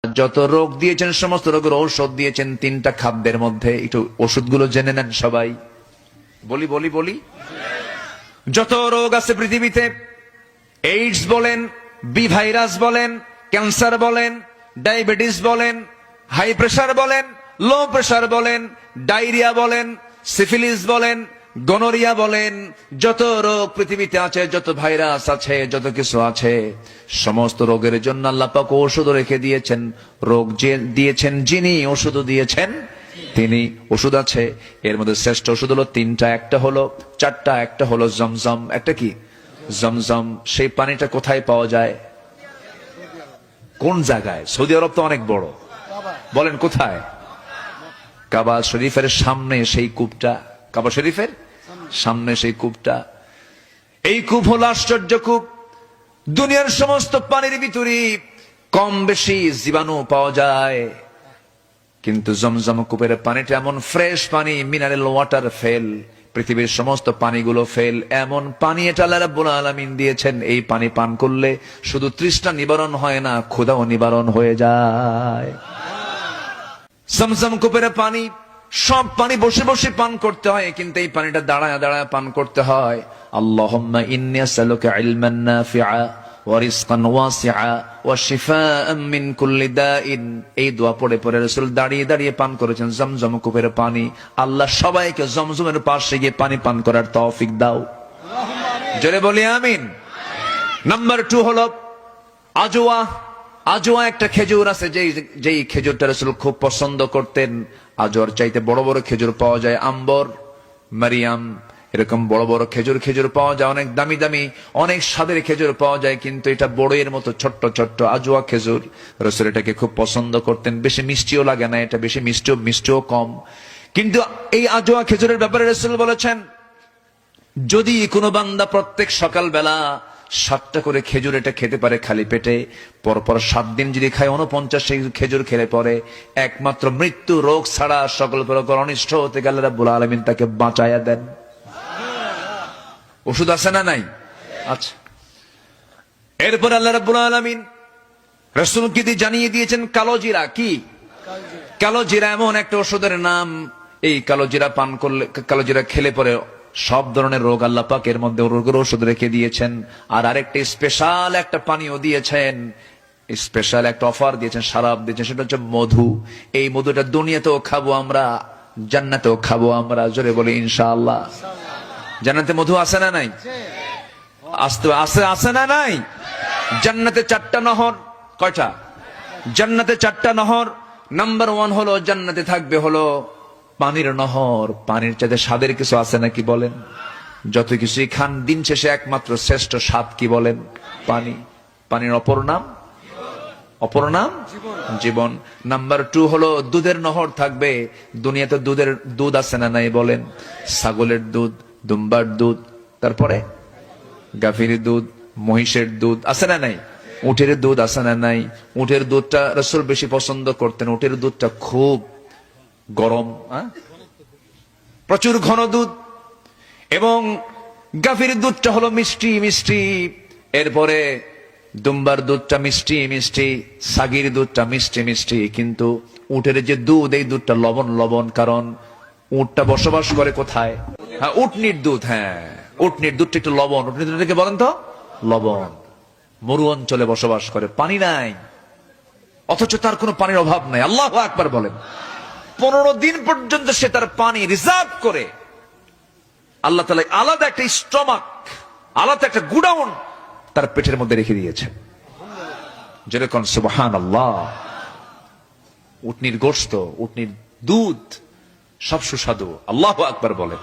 যত রোগ দিয়েছেন সমস্ত রোগের ঔষধ দিয়েছেন তিনটা খাদ্যের মধ্যে। একটু ওষুধগুলো জেনে নেন সবাই। বলি বলি বলি যত রোগ আছে পৃথিবীতে, এইডস বলেন, বি ভাইরাস বলেন, ক্যান্সার বলেন, ডায়াবেটিস বলেন, হাই প্রেসার বলেন, লো প্রেসার বলেন, ডায়রিয়া বলেন, সিফিলিস বলেন, গনোরিয়া বলেন, যত রোগ পৃথিবীতে আছে, যত ভাইরাস আছে, যত কিছু আছে, সমস্ত রোগের জন্য আল্লাহ পাক ঔষধ রেখে দিয়েছেন। রোগ যে দিয়েছেন যিনি, ওষুধ দিয়েছেন তিনি। ওষুধ আছে, এর মধ্যে শ্রেষ্ঠ ওষুধ হলো তিনটা। একটা হলো চারটা, একটা হলো জমজম। একটা কি? জমজম। সেই পানিটা কোথায় পাওয়া যায়? কোন জায়গায়? সৌদি আরব তো অনেক বড়। বলেন কোথায়? কাবা শরীফের সামনে সেই কূপটা। কাবা শরীফের সামনে সেই কূপটা। এই কূপ হলো আশ্চর্য কূপ। দুনিয়ার সমস্ত পানির ভিতরে কম বেশি জীবাণু পাওয়া যায়, কিন্তু জমজম কূপের পানিটা এমন ফ্রেশ পানি, মিনারেল ওয়াটার ফেল। পৃথিবীর সমস্ত পানিগুলো ফেল। এমন পানি এটা আল্লাহ রাব্বুল আলামিন দিয়েছেন, এই পানি পান করলে শুধু তৃষ্ণা নিবারণ হয় না, ক্ষুধাও নিবারণ হয়ে যায়। জমজম কূপের পানি, সব পানি বসে বসে পান করতে হয়, কিন্তু এই পানিটা দাঁড়ায় দাঁড়ায় পান করতে হয়। আল্লাহুম্মা ইন্নী আসআলুকা ইলমান নাফিআ ওয়া রিজকান ওয়াসিআ ওয়া শিফাআন মিন কুল্লি দাইন। এই দোয়া পড়ে পড়ে রাসূল দাঁড়িয়ে দাঁড়িয়ে পান করেছেন জমজম কূপের পানি। আল্লাহ সবাইকে জমজমের পাশে গিয়ে পানি পান করার তৌফিক দাও। জোরে বলি আমিন। নাম্বার 2 হলো আজওয়া। আজওয়া একটা খেজুর আছে, যেই খেজুরটা রাসূল খুব পছন্দ করতেন। আজওয়ার চাইতে বড় বড় খেজুর পাওয়া যায়, আম্বর, মারিয়াম, এরকম বড় বড় খেজুর পাওয়া যায়। অনেক দামি দামি, অনেক স্বাদের খেজুর পাওয়া যায়, কিন্তু এটা বড়ের মতো ছোট্ট ছোট্ট আজওয়া খেজুর। রাসূল এটাকে খুব পছন্দ করতেন। বেশি মিষ্টিও লাগে না, এটা বেশি মিষ্টিও কম। কিন্তু এই আজওয়া খেজুরের ব্যাপারে রাসূল বলেছেন, যদি কোনো বান্দা প্রত্যেক সকালবেলা 7টা করে খেজুর এটা খেতে পারে খালি পেটে, পরপর 7 দিন যদি খায় 49 খেজুর খেলে পরে একমাত্র মৃত্যু, রোগ ছাড়া সকল প্রকার অনিষ্ট হতে গেলে আল্লাহ রাব্বুল আলামিন তাকে বাঁচায়া দেন। ওষুধ আছে না নাই? আচ্ছা। এরপর আল্লাহ রাব্বুল আলামিন রাসূলকে দিয়ে জানিয়ে দিয়েছেন কালো জিরা। কি কালো জিরা? এমন একটা ওষুধের নাম। এই কালো জিরা পান করলে, কালো জিরা খেলে পরে সব ধরনের রোগ আল্লাহ পাক এর মধ্যে রোগের ওষুধ রেখে দিয়েছেন। আর আরেকটা স্পেশাল একটা পানীয় দিয়েছেন, স্পেশাল একটা অফার দিয়েছেন, শরাব দিয়েছেন, সেটা হচ্ছে মধু। এই মধুটা দুনিয়াতেও খাবো আমরা, জান্নাতেও খাবো আমরা। জোরে বলি ইনশাআল্লাহ। জান্নাতে মধু আছে না নাই? আছে না নাই? জান্নাতে 4টা নহর। কয়টা? জান্নাতে 4টা নহর। নাম্বার 1 হলো জান্নাতে থাকবে হলো পানির নহর। পানির চাইতে স্বাদের কিছু আছে নাকি বলেন? যত কিছুই খান, দিন শেষে একমাত্র শ্রেষ্ঠ স্বাদ কি বলেন? পানি। পানির অপর নাম জীবন। নাম্বার 2 হলো দুধের নহর থাকবে। দুনিয়াতে দুধ আছে না নাই বলেন? ছাগলের দুধ, দুম্বার দুধ, তারপরে গাভীর দুধ, মহিষের দুধ আছে না নাই? উটের দুধ আছে না নাই? উটের দুধটা রাসূল বেশি পছন্দ করতেন। উটের দুধটা খুব গরম, প্রচুর ঘন দুধ। এবং গাভীর দুধটা হলো মিষ্টি মিষ্টি। এরপরে দুম্বার দুধটা মিষ্টি মিষ্টি, ছাগির দুধটা মিষ্টি মিষ্টি। কিন্তু উটের যে দুধ, এই দুধটা লবণ লবণ। কারণ উটটা বসবাস করে কোথায়? হ্যাঁ, উটনির দুধ। হ্যাঁ, উটনির দুধটা একটু লবণ। উটনির দুধটাকে বলেন তো লবণ। মরু অঞ্চলে বসবাস করে, পানি নাই, অথচ তার কোনো পানির অভাব নাই। আল্লাহু আকবার বলেন। 15 দিন পর্যন্ত সে তার পানি রিজার্ভ করে আল্লাহ তাআলা আলাদা একটা স্টমাক, আলাদা একটা গুডাউন তার পেটের মধ্যে রেখে দিয়েছেন। যেরকম সুবহানাল্লাহ। উটনির গোশত, উটনির দুধ সব সুস্বাদু। আল্লাহু আকবার বলেন।